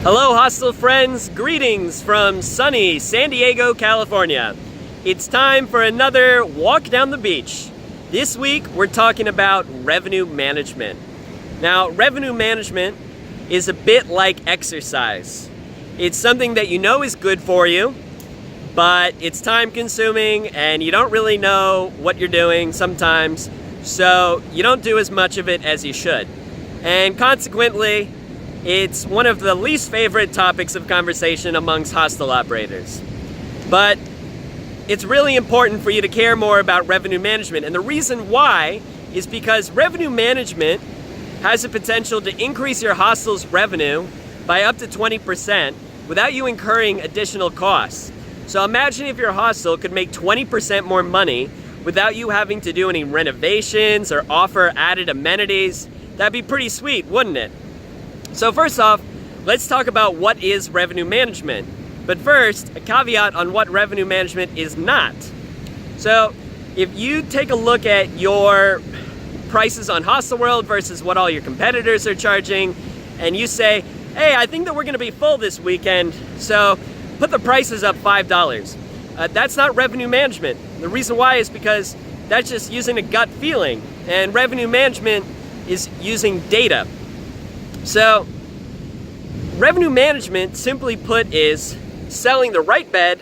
Hello, Hostel friends. Greetings from sunny San Diego, California. It's time for another walk down the beach. This week, we're talking about revenue management. Now, revenue management is a bit like exercise. It's something that you know is good for you, but it's time consuming and you don't really know what you're doing sometimes, so you don't do as much of it as you should. And consequently, it's one of the least favorite topics of conversation amongst hostel operators. But it's really important for you to care more about revenue management. And the reason why is because revenue management has the potential to increase your hostel's revenue by up to 20% without you incurring additional costs. So imagine if your hostel could make 20% more money without you having to do any renovations or offer added amenities. That'd be pretty sweet, wouldn't it? So first off, let's talk about what is revenue management. But first, a caveat on what revenue management is not. So if you take a look at your prices on Hostelworld versus what all your competitors are charging, and you say, hey, I think that we're gonna be full this weekend, so put the prices up $5. That's not revenue management. The reason why is because that's just using a gut feeling, and revenue management is using data. So, revenue management, simply put, is selling the right bed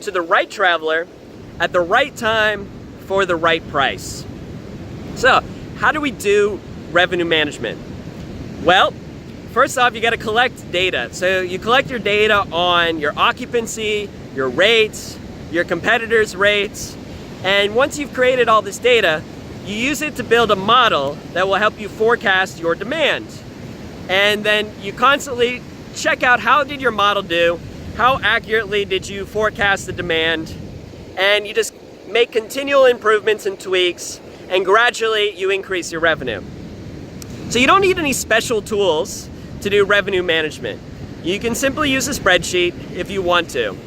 to the right traveler at the right time for the right price. So, how do we do revenue management? Well, first off, you got to collect data. So, you collect your data on your occupancy, your rates, your competitors' rates, and once you've created all this data, you use it to build a model that will help you forecast your demand. And then you constantly check out how did your model do, how accurately did you forecast the demand, and you just make continual improvements and tweaks, and gradually you increase your revenue. So you don't need any special tools to do revenue management. You can simply use a spreadsheet if you want to.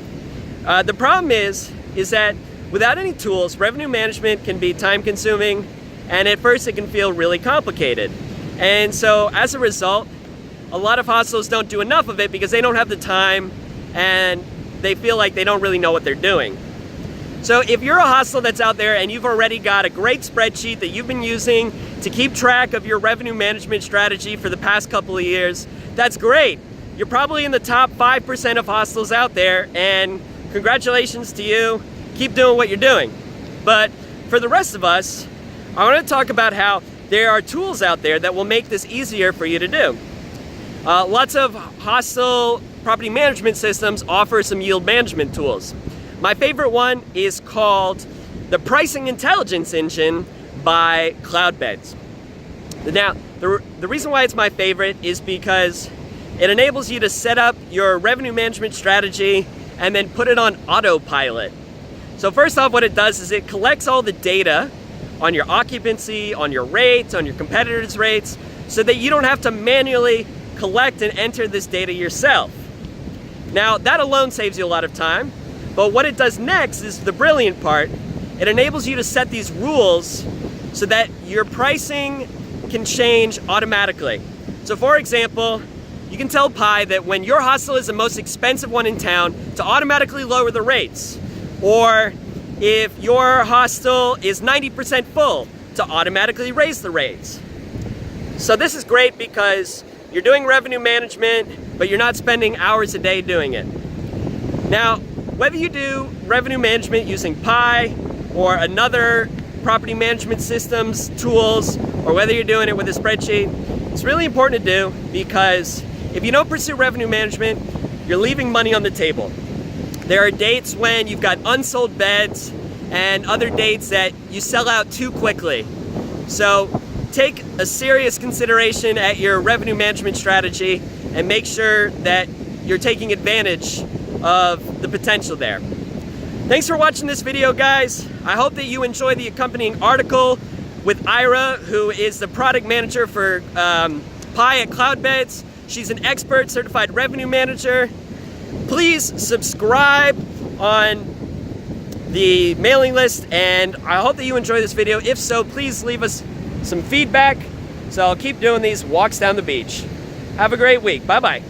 The problem is that without any tools, revenue management can be time consuming, and at first it can feel really complicated. And so as a result, a lot of hostels don't do enough of it because they don't have the time and they feel like they don't really know what they're doing. So if you're a hostel that's out there and you've already got a great spreadsheet that you've been using to keep track of your revenue management strategy for the past couple of years, that's great. You're probably in the top 5% of hostels out there, and congratulations to you. Keep doing what you're doing. But for the rest of us, I want to talk about how there are tools out there that will make this easier for you to do. Lots of hostel property management systems offer some yield management tools. My favorite one is called the Pricing Intelligence Engine by Cloudbeds. Now, the reason why it's my favorite is because it enables you to set up your revenue management strategy and then put it on autopilot. So first off, what it does is it collects all the data on your occupancy, on your rates, on your competitors' rates, so that you don't have to manually collect and enter this data yourself. Now, that alone saves you a lot of time, but what it does next is the brilliant part. It enables you to set these rules so that your pricing can change automatically. So for example, you can tell Pi that when your hostel is the most expensive one in town, to automatically lower the rates. Or if your hostel is 90% full, to automatically raise the rates. So this is great because you're doing revenue management, but you're not spending hours a day doing it. Now, whether you do revenue management using Pi or another property management systems tools, or whether you're doing it with a spreadsheet, it's really important to do because if you don't pursue revenue management, you're leaving money on the table. There are dates when you've got unsold beds and other dates that you sell out too quickly. So take a serious consideration at your revenue management strategy and make sure that you're taking advantage of the potential there. Thanks for watching this video, guys. I hope that you enjoy the accompanying article with Ira, who is the product manager for Pi at Cloudbeds. She's an expert certified revenue manager. Please subscribe on the mailing list, and I hope that you enjoy this video. If so, please leave us some feedback. So I'll keep doing these walks down the beach. Have a great week. Bye-bye.